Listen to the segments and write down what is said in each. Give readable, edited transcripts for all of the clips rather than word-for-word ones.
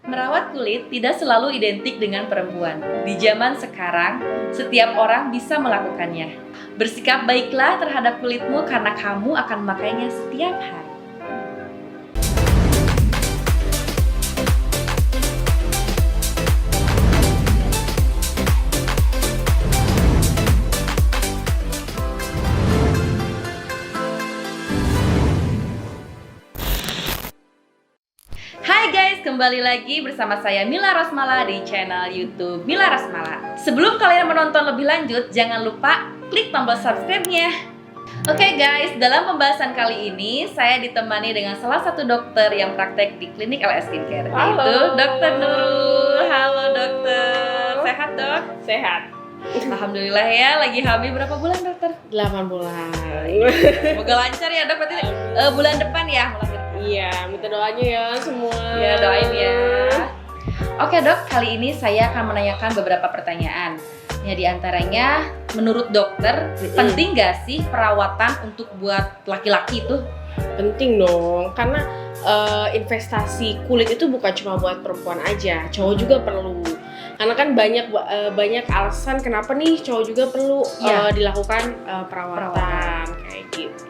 Merawat kulit tidak selalu identik dengan perempuan. Di zaman sekarang, setiap orang bisa melakukannya. Bersikap baiklah terhadap kulitmu karena kamu akan memakainya setiap hari. Hai guys, kembali lagi bersama saya Mila Rosmala di channel YouTube Mila Rosmala. Sebelum kalian menonton lebih lanjut, jangan lupa klik tombol subscribe-nya. Oke guys, dalam pembahasan kali ini saya ditemani dengan salah satu dokter yang praktek di klinik LS Skincare, yaitu Dr. Nurul. Halo dokter, sehat dok? Sehat. Alhamdulillah ya, lagi hamil berapa bulan dokter? 8 bulan. Semoga lancar ya dok, berarti bulan depan ya melahirkan. Iya, minta doanya ya semua. Ya doain ya. Oke dok, kali ini saya akan menanyakan beberapa pertanyaan. Ya diantaranya, menurut dokter, penting gak sih perawatan untuk buat laki-laki itu? Penting dong, karena investasi kulit itu bukan cuma buat perempuan aja, cowok juga perlu. Karena kan banyak alasan kenapa nih cowok juga perlu dilakukan perawatan kayak gitu.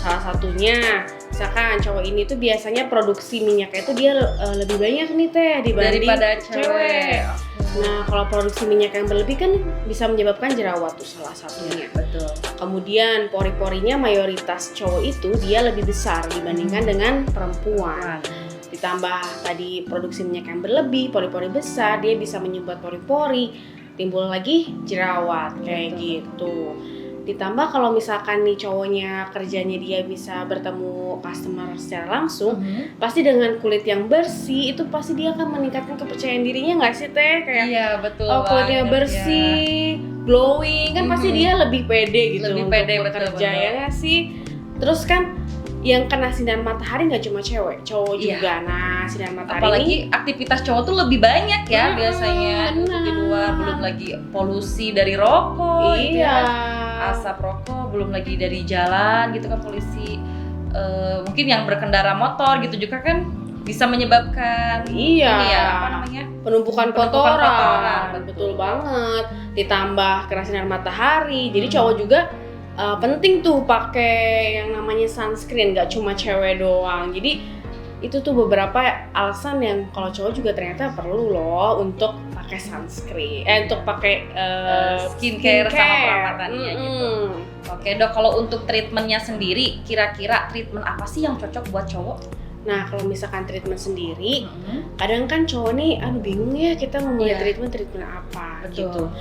Salah satunya, misalkan cowok ini tuh biasanya produksi minyaknya itu dia lebih banyak nih teh dibanding daripada cewek. Nah, kalau produksi minyak yang berlebih kan bisa menyebabkan jerawat tuh salah satunya. Betul. Kemudian pori-porinya mayoritas cowok itu dia lebih besar dibandingkan dengan perempuan. Ditambah tadi produksi minyak yang berlebih, pori-pori besar, dia bisa menyumbat pori-pori, timbul lagi jerawat kayak gitu. Ditambah kalau misalkan nih cowoknya kerjanya dia bisa bertemu customer secara langsung, pasti dengan kulit yang bersih itu pasti dia akan meningkatkan kepercayaan dirinya nggak sih teh? Kayak iya betul. Kulitnya bersih, glowing kan pasti dia lebih pede gitu. Lebih pede bekerja ya nggak sih? Terus kan yang kena sinar matahari nggak cuma cewek, cowok juga. Nah, sinar matahari apalagi aktivitas cowok tuh lebih banyak ya biasanya di luar, belum lagi polusi dari rokok, gitu ya. Asap rokok, belum lagi dari jalan gitu kan polusi. Mungkin yang berkendara motor gitu juga kan bisa menyebabkan penumpukan kotoran. Betul banget. Ditambah kena sinar matahari, jadi cowok juga penting tuh pakai yang namanya sunscreen, nggak cuma cewek doang. Jadi itu tuh beberapa alasan yang kalau cowok juga ternyata perlu loh untuk pakai sunscreen, untuk pakai skincare sama perawatannya gitu. Oke dok, kalau untuk treatmentnya sendiri, kira-kira treatment apa sih yang cocok buat cowok? Nah, kalau misalkan treatment sendiri, kadang kan cowok nih, bingung ya kita mau mulai treatment apa gitu.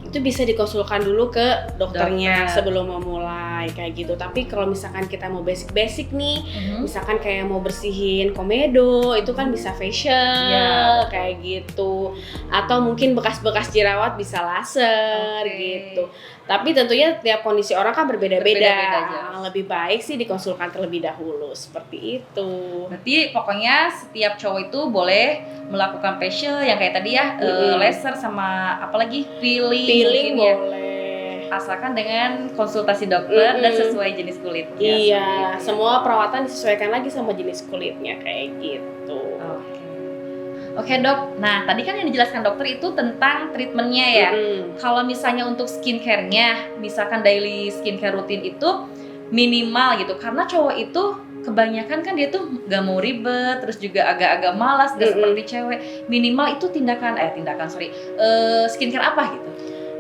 Itu bisa dikonsulkan dulu ke dokternya sebelum memulai kayak gitu. Tapi kalau misalkan kita mau basic nih, misalkan kayak mau bersihin komedo, itu kan bisa facial kayak gitu. Atau mungkin bekas-bekas jerawat bisa laser gitu. Tapi tentunya tiap kondisi orang kan berbeda-beda. Lebih baik sih dikonsulkan terlebih dahulu seperti itu. Berarti pokoknya setiap cowok itu boleh melakukan facial yang kayak tadi ya, laser sama apalagi peeling boleh. Asalkan dengan konsultasi dokter dan sesuai jenis kulitnya. Iya, semua perawatan disesuaikan lagi sama jenis kulitnya kayak gitu. Oke dok, nah tadi kan yang dijelaskan dokter itu tentang treatmentnya ya. Kalau misalnya untuk skincare-nya, misalkan daily skincare rutin itu minimal gitu, karena cowok itu kebanyakan kan dia tuh gak mau ribet, terus juga agak-agak malas, gak seperti cewek. Minimal itu skincare apa gitu?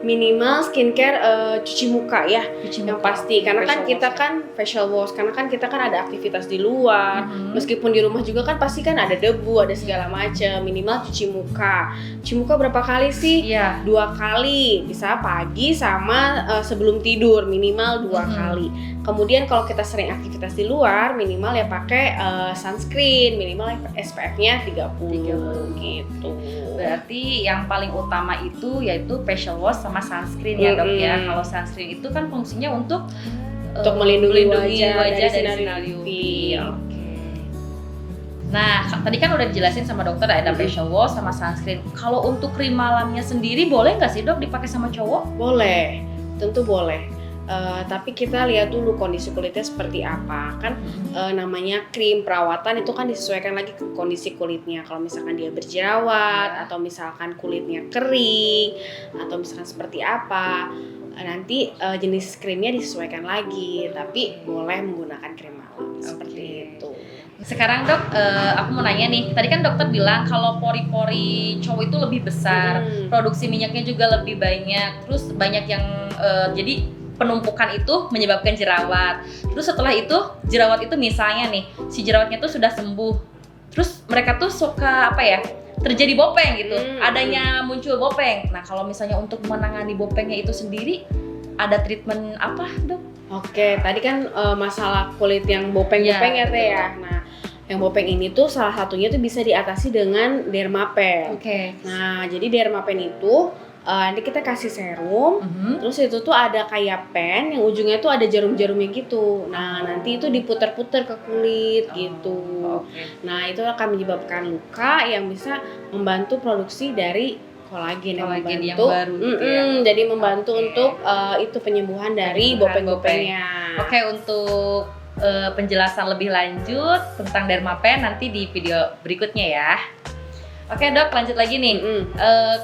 Minimal skincare cuci muka ya, yang pasti. Karena kan kita kan facial wash, karena kan kita kan ada aktivitas di luar. Meskipun di rumah juga kan pasti kan ada debu, ada segala macam. Minimal cuci muka. Cuci muka berapa kali sih? 2 kali, bisa pagi sama sebelum tidur, minimal 2 kali. Kemudian kalau kita sering aktivitas di luar, minimal ya pakai sunscreen, minimal SPF-nya 30 gitu. Berarti yang paling utama itu yaitu facial wash sama sunscreen ya dok ya. Kalau sunscreen itu kan fungsinya untuk melindungi wajah dari sinar UV. Nah, tadi kan udah dijelasin sama dokter ada facial wash sama sunscreen. Kalau untuk krim malamnya sendiri boleh nggak sih dok dipakai sama cowok? Boleh, tentu boleh. Tapi kita lihat dulu kondisi kulitnya seperti apa kan. Namanya krim perawatan itu kan disesuaikan lagi ke kondisi kulitnya. Kalau misalkan dia berjerawat atau misalkan kulitnya kering atau misalkan seperti apa, nanti jenis krimnya disesuaikan lagi. Tapi boleh menggunakan krim malam seperti itu. Sekarang dok, aku mau nanya nih, tadi kan dokter bilang kalau pori-pori cowok itu lebih besar, produksi minyaknya juga lebih banyak, terus banyak yang jadi penumpukan itu menyebabkan jerawat. Terus setelah itu jerawat itu misalnya nih, si jerawatnya tuh sudah sembuh, terus mereka tuh suka apa ya, terjadi bopeng gitu, adanya muncul bopeng. Nah kalau misalnya untuk menangani bopengnya itu sendiri, ada treatment apa dok? Oke, tadi kan masalah kulit yang bopeng-bopeng ya Teh ya. Nah, yang bopeng ini tuh salah satunya tuh bisa diatasi dengan dermapen. Nah, jadi dermapen itu nanti kita kasih serum, terus itu tuh ada kayak pen yang ujungnya tuh ada jarum-jarumnya gitu. Nah, nanti itu diputer-puter ke kulit gitu. Nah, itu akan menyebabkan luka yang bisa membantu produksi dari kolagen yang membantu yang baru gitu ya. Jadi membantu untuk itu penyembuhan dari bopeng-bopengnya. Oke, untuk penjelasan lebih lanjut tentang dermapen nanti di video berikutnya ya. Oke dok, lanjut lagi nih.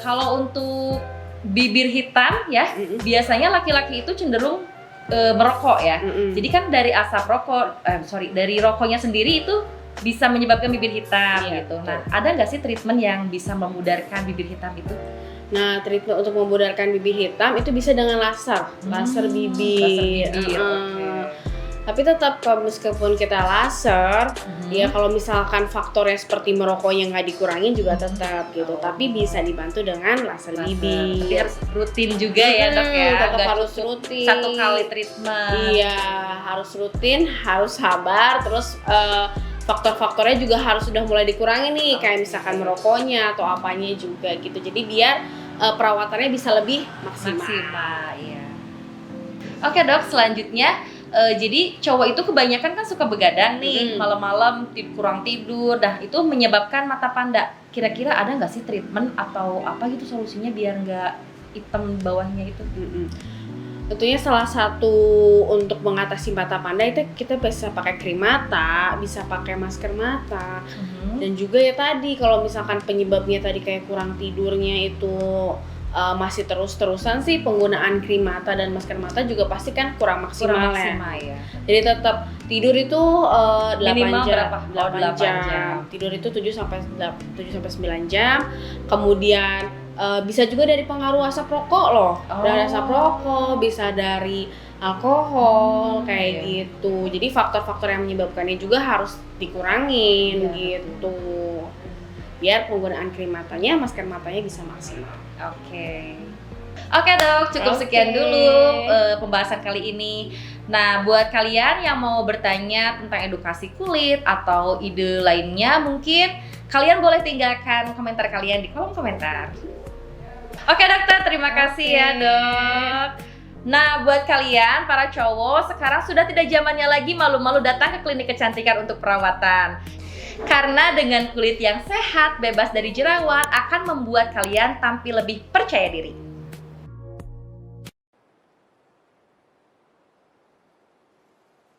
Kalau untuk bibir hitam ya, biasanya laki-laki itu cenderung merokok ya. Jadi kan dari asap rokok, dari rokoknya sendiri itu bisa menyebabkan bibir hitam gitu. Nah, ada nggak sih treatment yang bisa memudarkan bibir hitam itu? Nah, treatment untuk memudarkan bibir hitam itu bisa dengan laser bibir. Tapi tetap meskipun kita laser, ya kalau misalkan faktornya seperti merokoknya nggak dikurangin juga tetap gitu. Tapi bisa dibantu dengan laser bibir. Tapi harus rutin juga ya dok ya. Tetap harus rutin. Satu kali treatment. Iya, harus rutin, harus sabar. Terus faktor-faktornya juga harus sudah mulai dikurangi nih, kayak misalkan merokoknya atau apanya juga gitu. Jadi biar perawatannya bisa lebih maksimal. Iya. Oke dok, selanjutnya jadi cowok itu kebanyakan kan suka begadang nih, malam-malam kurang tidur, itu menyebabkan mata panda. Kira-kira ada nggak sih treatment atau apa gitu solusinya biar nggak hitam bawahnya itu? Tentunya salah satu untuk mengatasi mata panda itu kita bisa pakai krim mata, bisa pakai masker mata, dan juga ya tadi kalau misalkan penyebabnya tadi kayak kurang tidurnya itu masih terus-terusan sih, penggunaan krim mata dan masker mata juga pasti kan kurang maksimal ya. Jadi tetap tidur itu 8 jam. Tidur itu 7 sampai 9 jam. Kemudian bisa juga dari pengaruh asap rokok loh. Dari asap rokok, bisa dari alkohol kayak gitu. Jadi faktor-faktor yang menyebabkannya juga harus dikurangin gitu. Biar penggunaan krim matanya, masker matanya bisa maksimal. Oke dok, cukup sekian dulu pembahasan kali ini. Nah, buat kalian yang mau bertanya tentang edukasi kulit atau ide lainnya, mungkin kalian boleh tinggalkan komentar kalian di kolom komentar. Oke dokter, terima kasih ya dok. Nah, buat kalian para cowok, sekarang sudah tidak zamannya lagi malu-malu datang ke klinik kecantikan untuk perawatan. Karena dengan kulit yang sehat, bebas dari jerawat, akan membuat kalian tampil lebih percaya diri.